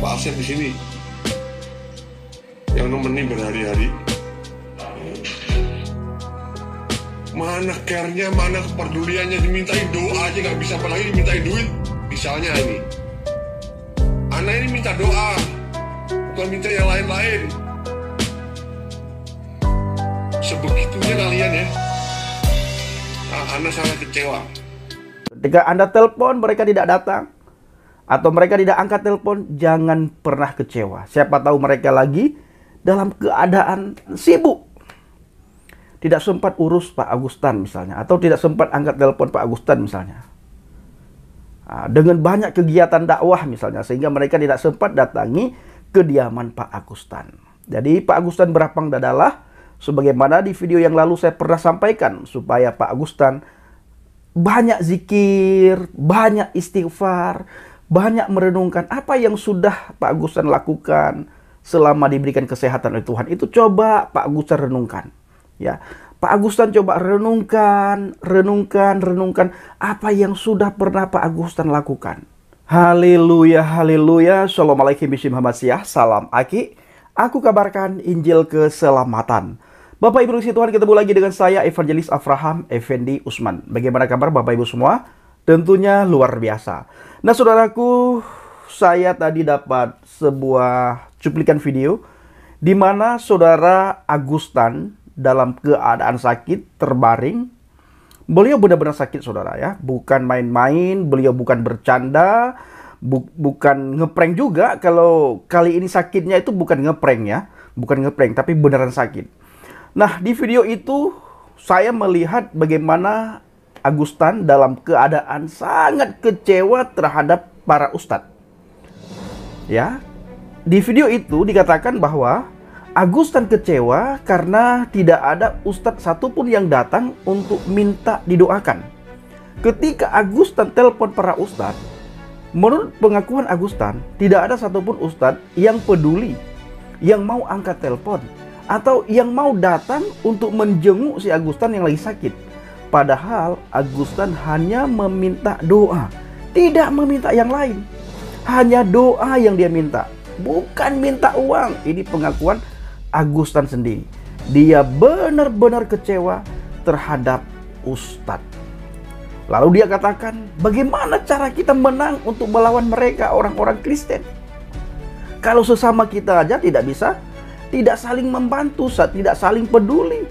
Pak Asep di sini yang nemenin berhari-hari. Mana care-nya, mana kepeduliannya, dimintain doa aja nggak bisa, apalagi dimintain duit. Misalnya ini, anak ini minta doa, bukan minta yang lain-lain. Sebegitunya kalian ya. Anak sangat kecewa. Ketika Anda telepon mereka tidak datang, atau mereka tidak angkat telepon, jangan pernah kecewa. Siapa tahu mereka lagi dalam keadaan sibuk. Tidak sempat urus Pak Agustan misalnya, atau tidak sempat angkat telepon Pak Agustan misalnya. Dengan banyak kegiatan dakwah misalnya, sehingga mereka tidak sempat datangi kediaman Pak Agustan. Jadi Pak Agustan berapang dadalah, sebagaimana di video yang lalu saya pernah sampaikan, supaya Pak Agustan banyak zikir, banyak istighfar, banyak merenungkan apa yang sudah Pak Agustan lakukan selama diberikan kesehatan oleh Tuhan. Itu coba Pak Agustan renungkan. Ya, Pak Agustan coba renungkan apa yang sudah pernah Pak Agustan lakukan. Haleluya, haleluya. Assalamualaikum warahmatullahi wabarakatuh. Salam Aki. Aku kabarkan Injil keselamatan. Bapak Ibu Tuhan, ketemu lagi dengan saya Evangelis Avraham Effendi Usman. Bagaimana kabar Bapak Ibu semua? Tentunya luar biasa. Nah saudaraku, saya tadi dapat sebuah cuplikan video di mana saudara Agustan dalam keadaan sakit, terbaring. Beliau benar-benar sakit saudara ya, bukan main-main, beliau bukan bercanda, bukan ngeprank juga. Kalau kali ini sakitnya itu bukan ngeprank ya, bukan ngeprank tapi beneran sakit. Nah di video itu saya melihat bagaimana Agustan dalam keadaan sangat kecewa terhadap para ustadz. Ya, di video itu dikatakan bahwa Agustan kecewa karena tidak ada ustadz satupun yang datang untuk minta didoakan. Ketika Agustan telepon para ustadz, menurut pengakuan Agustan, tidak ada satupun ustadz yang peduli, yang mau angkat telepon, atau yang mau datang untuk menjenguk si Agustan yang lagi sakit. Padahal Agustan hanya meminta doa, tidak meminta yang lain. Hanya doa yang dia minta, bukan minta uang. Ini pengakuan Agustan sendiri. Dia benar-benar kecewa terhadap ustadz. Lalu dia katakan, bagaimana cara kita menang untuk melawan mereka, orang-orang Kristen? Kalau sesama kita aja tidak bisa, tidak saling membantu, tidak saling peduli.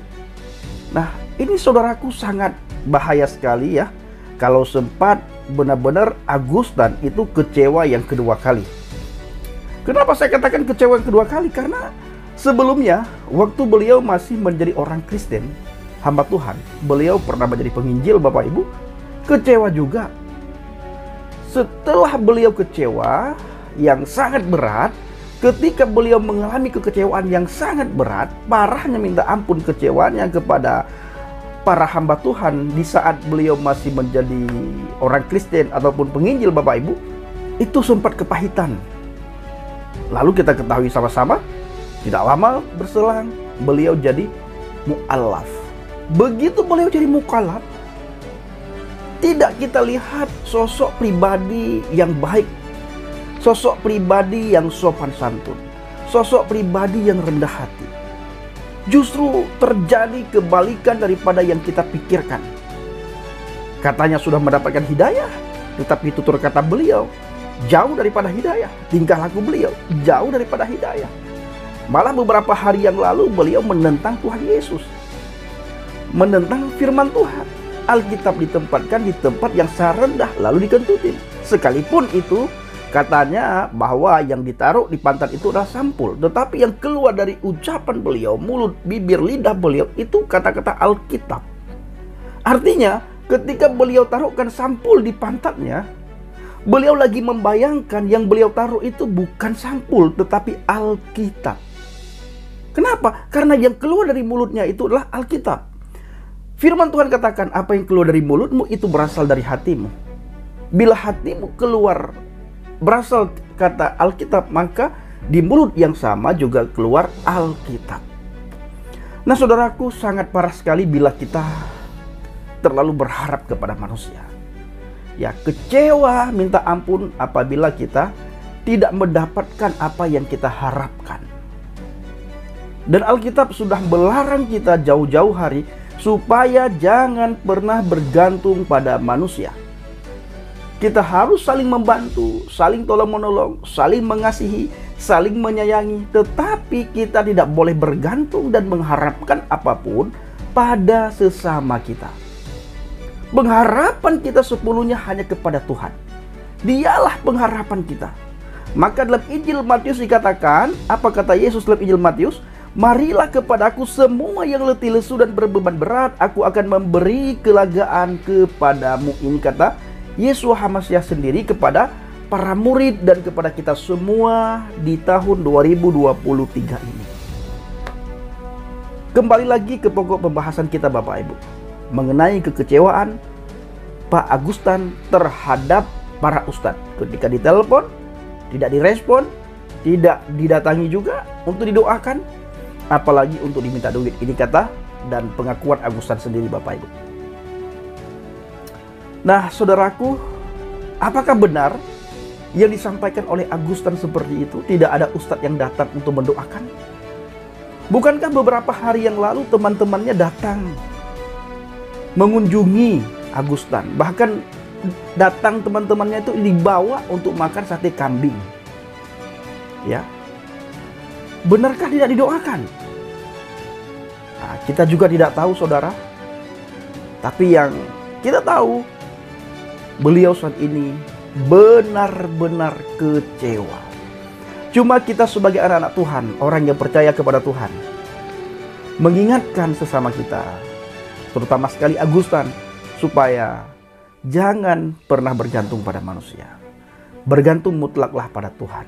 Nah, ini saudaraku sangat bahaya sekali ya. Kalau sempat benar-benar Agustan itu kecewa yang kedua kali. Kenapa saya katakan kecewa yang kedua kali? Karena sebelumnya, waktu beliau masih menjadi orang Kristen, hamba Tuhan, beliau pernah menjadi penginjil Bapak Ibu, kecewa juga. Setelah beliau kecewa yang sangat berat, ketika beliau mengalami kekecewaan yang sangat berat, parahnya minta ampun kecewaannya kepada para hamba Tuhan di saat beliau masih menjadi orang Kristen ataupun penginjil Bapak Ibu, itu sempat kepahitan. Lalu kita ketahui sama-sama, tidak lama berselang beliau jadi mu'alaf. Begitu beliau jadi mu'alaf, tidak kita lihat sosok pribadi yang baik, sosok pribadi yang sopan santun, sosok pribadi yang rendah hati. Justru terjadi kebalikan daripada yang kita pikirkan. Katanya sudah mendapatkan hidayah, tetapi tutur kata beliau jauh daripada hidayah. Tingkah laku beliau jauh daripada hidayah. Malah beberapa hari yang lalu beliau menentang Tuhan Yesus, menentang firman Tuhan. Alkitab ditempatkan di tempat yang sangat rendah, lalu dikentutin. Sekalipun itu katanya bahwa yang ditaruh di pantat itu adalah sampul, tetapi yang keluar dari ucapan beliau, mulut, bibir, lidah beliau itu kata-kata Alkitab. Artinya ketika beliau taruhkan sampul di pantatnya, beliau lagi membayangkan yang beliau taruh itu bukan sampul tetapi Alkitab. Kenapa? Karena yang keluar dari mulutnya itu adalah Alkitab. Firman Tuhan katakan, apa yang keluar dari mulutmu itu berasal dari hatimu. Bila hatimu keluar berasal kata Alkitab, maka di mulut yang sama juga keluar Alkitab. Nah saudaraku, sangat parah sekali bila kita terlalu berharap kepada manusia. Ya, kecewa minta ampun apabila kita tidak mendapatkan apa yang kita harapkan. Dan Alkitab sudah melarang kita jauh-jauh hari supaya jangan pernah bergantung pada manusia. Kita harus saling membantu, saling tolong-menolong, saling mengasihi, saling menyayangi. Tetapi kita tidak boleh bergantung dan mengharapkan apapun pada sesama kita. Pengharapan kita sepenuhnya hanya kepada Tuhan. Dialah pengharapan kita. Maka dalam Injil Matius dikatakan, apa kata Yesus dalam Injil Matius? Marilah kepadaku semua yang letih lesu dan berbeban berat, aku akan memberi kelegaan kepadamu. Ini kata Yeshua HaMasyiah sendiri kepada para murid dan kepada kita semua di tahun 2023 ini. Kembali lagi ke pokok pembahasan kita Bapak Ibu, mengenai kekecewaan Pak Agustan terhadap para ustadz. Ketika ditelepon, tidak direspon, tidak didatangi juga untuk didoakan, apalagi untuk diminta duit. Ini kata dan pengakuan Agustan sendiri Bapak Ibu. Nah saudaraku, apakah benar yang disampaikan oleh Agustan seperti itu? Tidak ada ustadz yang datang untuk mendoakan? Bukankah beberapa hari yang lalu teman-temannya datang mengunjungi Agustan? Bahkan datang teman-temannya itu dibawa untuk makan sate kambing. Ya, benarkah tidak didoakan? Nah, kita juga tidak tahu saudara. Tapi yang kita tahu, beliau saat ini benar-benar kecewa. Cuma kita sebagai anak-anak Tuhan, orang yang percaya kepada Tuhan, mengingatkan sesama kita, terutama sekali Agustan, supaya jangan pernah bergantung pada manusia. Bergantung mutlaklah pada Tuhan.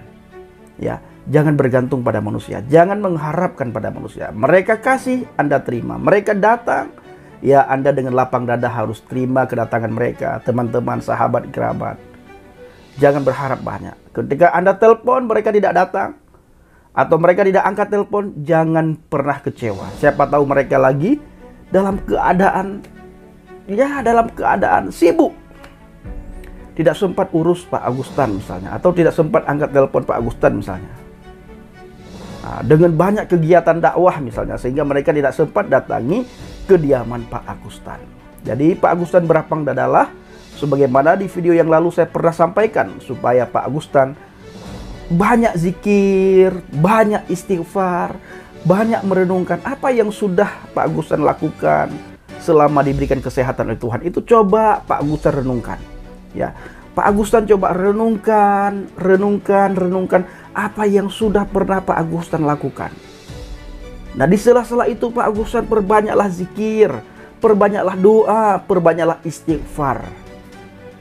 Ya, jangan bergantung pada manusia, jangan mengharapkan pada manusia. Mereka kasih, Anda terima. Mereka datang, ya Anda dengan lapang dada harus terima kedatangan mereka, teman-teman, sahabat, kerabat. Jangan berharap banyak. Ketika Anda telepon, mereka tidak datang, atau mereka tidak angkat telepon, jangan pernah kecewa. Siapa tahu mereka lagi dalam keadaan sibuk. Tidak sempat urus Pak Agustan misalnya, atau tidak sempat angkat telepon Pak Agustan misalnya. Nah, dengan banyak kegiatan dakwah misalnya, sehingga mereka tidak sempat datangi kediaman Pak Agustan. Jadi Pak Agustan berlapang dadalah, sebagaimana di video yang lalu saya pernah sampaikan, supaya Pak Agustan banyak zikir, banyak istighfar, banyak merenungkan apa yang sudah Pak Agustan lakukan selama diberikan kesehatan oleh Tuhan. Itu coba Pak Agustan renungkan. Ya, Pak Agustan coba renungkan apa yang sudah pernah Pak Agustan lakukan. Nah, di sela-sela itu Pak Agustan perbanyaklah zikir, perbanyaklah doa, perbanyaklah istighfar.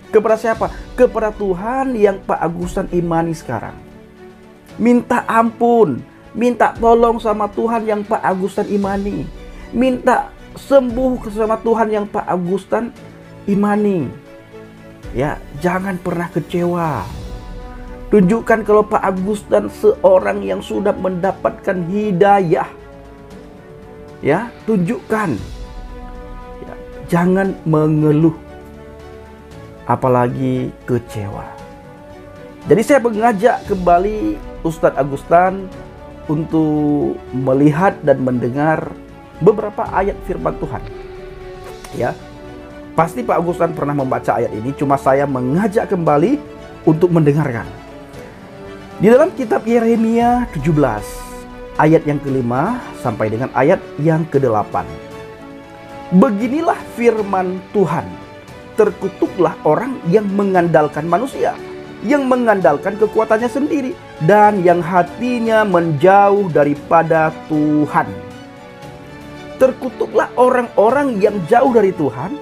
Kepada siapa? Kepada Tuhan yang Pak Agustan imani sekarang. Minta ampun, minta tolong sama Tuhan yang Pak Agustan imani. Minta sembuh sama Tuhan yang Pak Agustan imani. Ya, jangan pernah kecewa. Tunjukkan kalau Pak Agustan seorang yang sudah mendapatkan hidayah. Ya, tunjukkan. Ya, jangan mengeluh, apalagi kecewa. Jadi saya mengajak kembali Ustadz Agustan untuk melihat dan mendengar beberapa ayat firman Tuhan. Ya, pasti Pak Agustan pernah membaca ayat ini, cuma saya mengajak kembali untuk mendengarkan. Di dalam kitab Yeremia 17, ayat yang ke-5 sampai dengan ayat yang ke-8. Beginilah firman Tuhan, terkutuklah orang yang mengandalkan manusia, yang mengandalkan kekuatannya sendiri, dan yang hatinya menjauh daripada Tuhan. Terkutuklah orang-orang yang jauh dari Tuhan,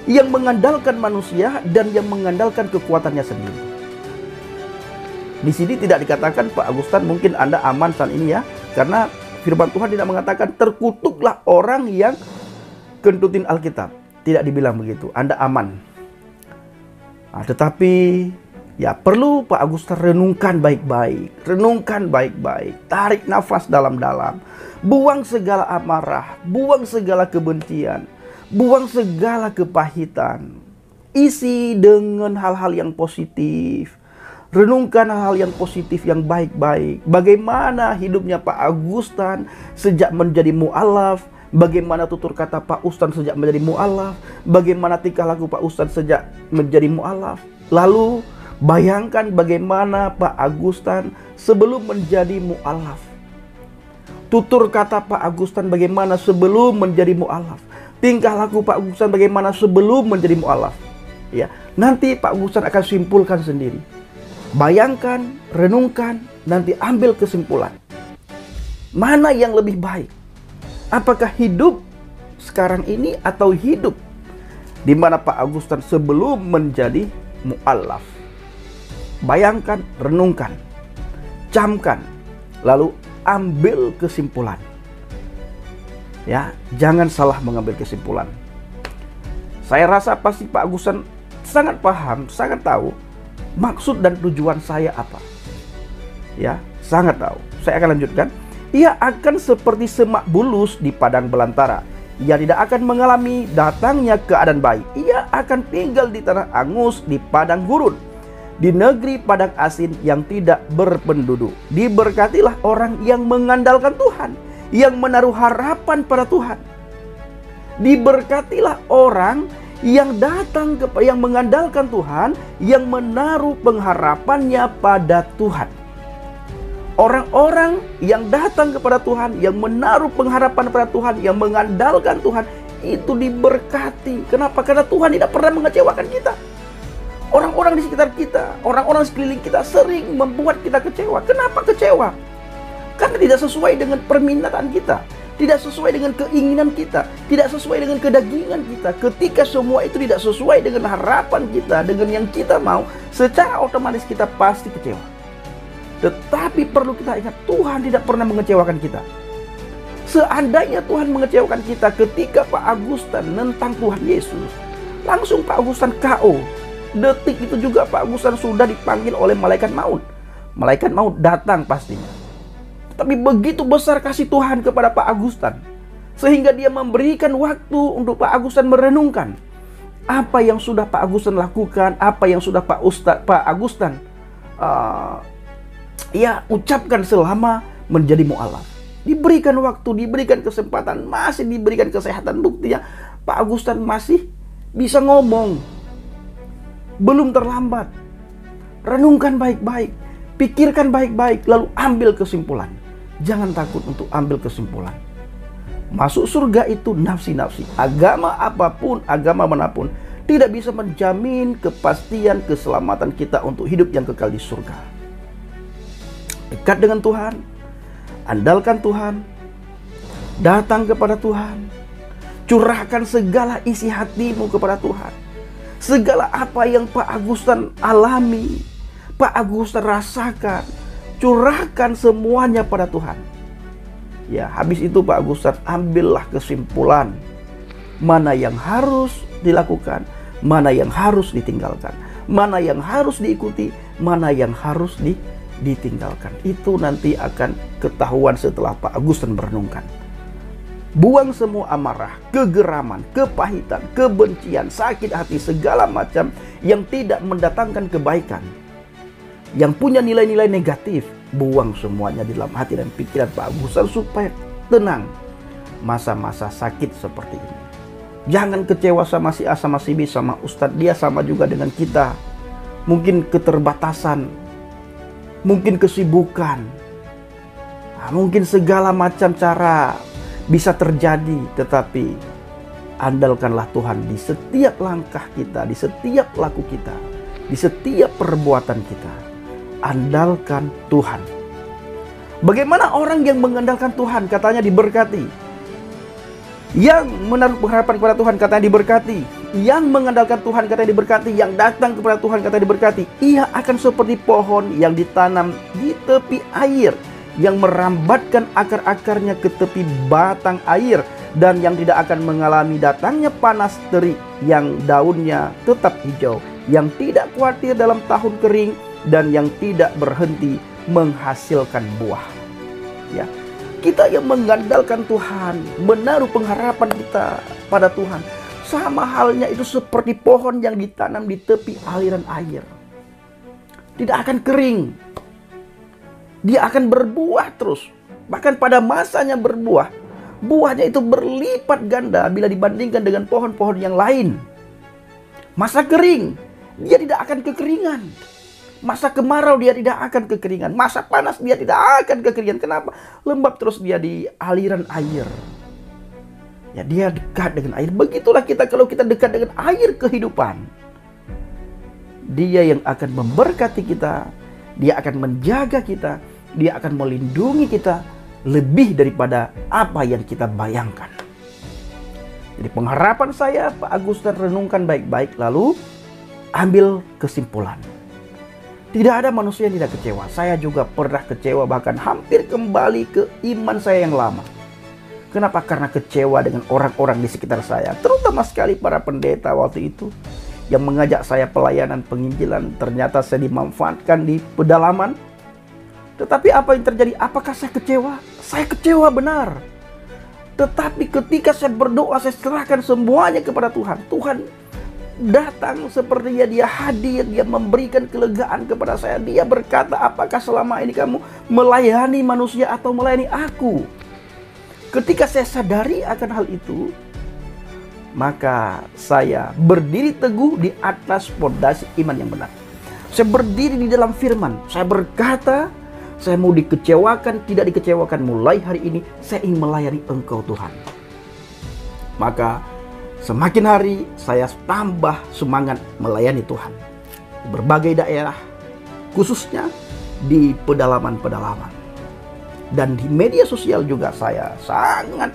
yang mengandalkan manusia dan yang mengandalkan kekuatannya sendiri. Di sini tidak dikatakan Pak Agustan mungkin Anda aman saat ini ya, karena firman Tuhan tidak mengatakan terkutuklah orang yang kentutin Alkitab. Tidak dibilang begitu, Anda aman. Nah, tetapi ya perlu Pak Agustan renungkan baik-baik, tarik nafas dalam-dalam, buang segala amarah, buang segala kebencian, buang segala kepahitan, isi dengan hal-hal yang positif. Renungkan hal yang positif, yang baik-baik. Bagaimana hidupnya Pak Agustan sejak menjadi mu'alaf. Bagaimana tutur kata Pak Ustadz sejak menjadi mu'alaf. Bagaimana tingkah laku Pak Ustadz sejak menjadi mu'alaf. Lalu bayangkan bagaimana Pak Agustan sebelum menjadi mu'alaf. Tutur kata Pak Agustan bagaimana sebelum menjadi mu'alaf. Tingkah laku Pak Agustan bagaimana sebelum menjadi mu'alaf. Ya, nanti Pak Agustan akan simpulkan sendiri. Bayangkan, renungkan, nanti ambil kesimpulan. Mana yang lebih baik? Apakah hidup sekarang ini atau hidup di mana Pak Agustan sebelum menjadi mu'alaf? Bayangkan, renungkan, camkan, lalu ambil kesimpulan. Ya, jangan salah mengambil kesimpulan. Saya rasa pasti Pak Agustan sangat paham, sangat tahu maksud dan tujuan saya apa. Ya, sangat tahu. Saya akan lanjutkan. Ia akan seperti semak bulus di padang belantara. Ia tidak akan mengalami datangnya keadaan baik. Ia akan tinggal di tanah angus, di padang gurun, di negeri padang asin yang tidak berpenduduk. Diberkatilah orang yang mengandalkan Tuhan, yang menaruh harapan pada Tuhan. Diberkatilah orang yang datang yang mengandalkan Tuhan, yang menaruh pengharapannya pada Tuhan. Orang-orang yang datang kepada Tuhan, yang menaruh pengharapan pada Tuhan, yang mengandalkan Tuhan, itu diberkati. Kenapa? Karena Tuhan tidak pernah mengecewakan kita. Orang-orang di sekitar kita, orang-orang sekeliling kita sering membuat kita kecewa. Kenapa kecewa? Karena tidak sesuai dengan permintaan kita, tidak sesuai dengan keinginan kita, tidak sesuai dengan kedagingan kita. Ketika semua itu tidak sesuai dengan harapan kita, dengan yang kita mau, secara otomatis kita pasti kecewa. Tetapi perlu kita ingat, Tuhan tidak pernah mengecewakan kita. Seandainya Tuhan mengecewakan kita ketika Pak Agustan menentang Tuhan Yesus, langsung Pak Agustan KO. Detik itu juga Pak Agustan sudah dipanggil oleh malaikat maut. Malaikat maut datang pastinya. Tapi begitu besar kasih Tuhan kepada Pak Agustan, sehingga dia memberikan waktu untuk Pak Agustan merenungkan apa yang sudah Pak Agustan lakukan, apa yang sudah Pak Agustan ucapkan selama menjadi mu'alaf. Diberikan waktu, diberikan kesempatan, masih diberikan kesehatan. Buktinya Pak Agustan masih bisa ngomong. Belum terlambat. Renungkan baik-baik, pikirkan baik-baik, lalu ambil kesimpulan. Jangan takut untuk ambil kesimpulan. Masuk surga itu nafsi-nafsi. Agama apapun, agama manapun, tidak bisa menjamin kepastian keselamatan kita untuk hidup yang kekal di surga. Dekat dengan Tuhan, andalkan Tuhan, datang kepada Tuhan, curahkan segala isi hatimu kepada Tuhan. Segala apa yang Pak Agustan alami, Pak Agustan rasakan, curahkan semuanya pada Tuhan. Ya, habis itu Pak Agustan ambillah kesimpulan mana yang harus dilakukan, mana yang harus ditinggalkan, mana yang harus diikuti, mana yang harus ditinggalkan. Itu nanti akan ketahuan setelah Pak Agustan merenungkan. Buang semua amarah, kegeraman, kepahitan, kebencian, sakit hati, segala macam yang tidak mendatangkan kebaikan, yang punya nilai-nilai negatif. Buang semuanya di dalam hati dan pikiran Pak Agustan supaya tenang masa-masa sakit seperti ini. Jangan kecewa sama si A, sama si B, sama Ustadz. Dia sama juga dengan kita. Mungkin keterbatasan, mungkin kesibukan, mungkin segala macam cara bisa terjadi. Tetapi andalkanlah Tuhan di setiap langkah kita, di setiap laku kita, di setiap perbuatan kita. Andalkan Tuhan. Bagaimana orang yang mengandalkan Tuhan katanya diberkati? Yang menaruh pengharapan kepada Tuhan katanya diberkati. Yang mengandalkan Tuhan katanya diberkati. Yang datang kepada Tuhan katanya diberkati. Ia akan seperti pohon yang ditanam di tepi air, yang merambatkan akar-akarnya ke tepi batang air, dan yang tidak akan mengalami datangnya panas terik, yang daunnya tetap hijau, yang tidak khawatir dalam tahun kering, dan yang tidak berhenti menghasilkan buah. Ya, kita yang mengandalkan Tuhan, menaruh pengharapan kita pada Tuhan, sama halnya itu seperti pohon yang ditanam di tepi aliran air. tidak akan kering. Dia akan berbuah terus. Bahkan pada masanya berbuah. Buahnya itu berlipat ganda bila dibandingkan dengan pohon-pohon yang lain. Masa kering, dia tidak akan kekeringan. Masa kemarau dia tidak akan kekeringan. Masa panas dia tidak akan kekeringan. Kenapa? Lembab terus dia di aliran air. Ya, dia dekat dengan air. Begitulah kita kalau kita dekat dengan air kehidupan. Dia yang akan memberkati kita. Dia akan menjaga kita. Dia akan melindungi kita lebih daripada apa yang kita bayangkan. Jadi pengharapan saya, Pak Agustan, renungkan baik-baik lalu ambil kesimpulan. Tidak ada manusia yang tidak kecewa. Saya juga pernah kecewa, bahkan hampir kembali ke iman saya yang lama. Kenapa? Karena kecewa dengan orang-orang di sekitar saya. Terutama sekali para pendeta waktu itu yang mengajak saya pelayanan penginjilan. Ternyata saya dimanfaatkan di pedalaman. Tetapi apa yang terjadi? Apakah saya kecewa? Saya kecewa benar. Tetapi ketika saya berdoa, saya serahkan semuanya kepada Tuhan. Tuhan datang sepertinya dia hadir, dia memberikan kelegaan kepada saya. Dia berkata, apakah selama ini kamu melayani manusia atau melayani aku? Ketika saya sadari akan hal itu, maka saya berdiri teguh di atas fondasi iman yang benar. Saya berdiri di dalam firman. Saya berkata, saya mau dikecewakan, tidak dikecewakan, mulai hari ini saya ingin melayani Engkau Tuhan. Maka semakin hari saya tambah semangat melayani Tuhan. Di berbagai daerah, khususnya di pedalaman-pedalaman. Dan di media sosial juga saya sangat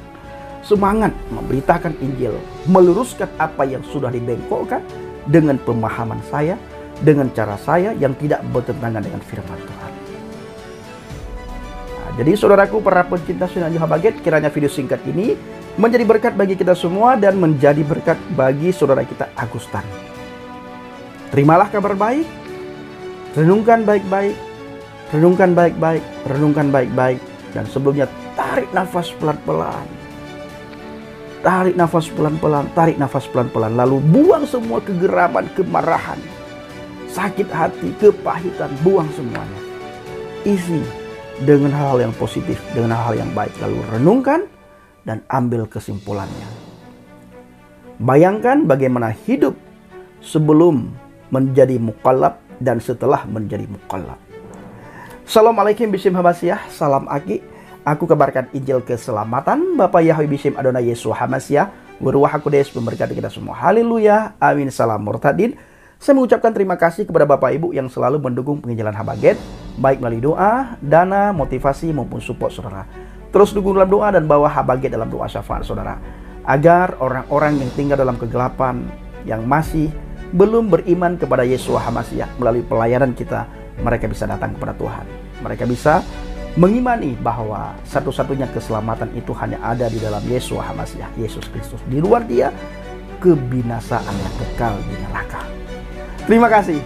semangat memberitakan Injil. Meluruskan apa yang sudah dibengkokkan dengan pemahaman saya, dengan cara saya yang tidak bertentangan dengan firman Tuhan. Nah, jadi saudaraku, para pencinta Sunan Habaget, kiranya video singkat ini menjadi berkat bagi kita semua dan menjadi berkat bagi saudara kita Agustan. Terimalah kabar baik, renungkan baik-baik, renungkan baik-baik, renungkan baik-baik, dan sebelumnya tarik nafas pelan-pelan. Tarik nafas pelan-pelan, tarik nafas pelan-pelan, lalu buang semua kegeraman, kemarahan, sakit hati, kepahitan, buang semuanya. Isi dengan hal-hal yang positif, dengan hal yang baik, lalu renungkan dan ambil kesimpulannya. Bayangkan bagaimana hidup sebelum menjadi mukallaf dan setelah menjadi mukallaf. Assalamualaikum bisim Habasyah, salam Aki. Aku kabarkan Injil keselamatan Bapak Yahweh bisim Adonai Yesus Hamasyah, Waruah Hakodes memberkati kita semua. Haleluya, amin, salam murtadin. Saya mengucapkan terima kasih kepada Bapak Ibu yang selalu mendukung penginjilan Habaget, baik melalui doa, dana, motivasi maupun support saudara. Terus dukung dalam doa dan bawa Habaget dalam doa syafaat saudara, agar orang-orang yang tinggal dalam kegelapan, yang masih belum beriman kepada Yesus Hamasyah, melalui pelayanan kita, mereka bisa datang kepada Tuhan. Mereka bisa mengimani bahwa satu-satunya keselamatan itu hanya ada di dalam Yesus Hamasyah, Yesus Kristus. Di luar Dia, kebinasaan yang kekal di neraka. Terima kasih.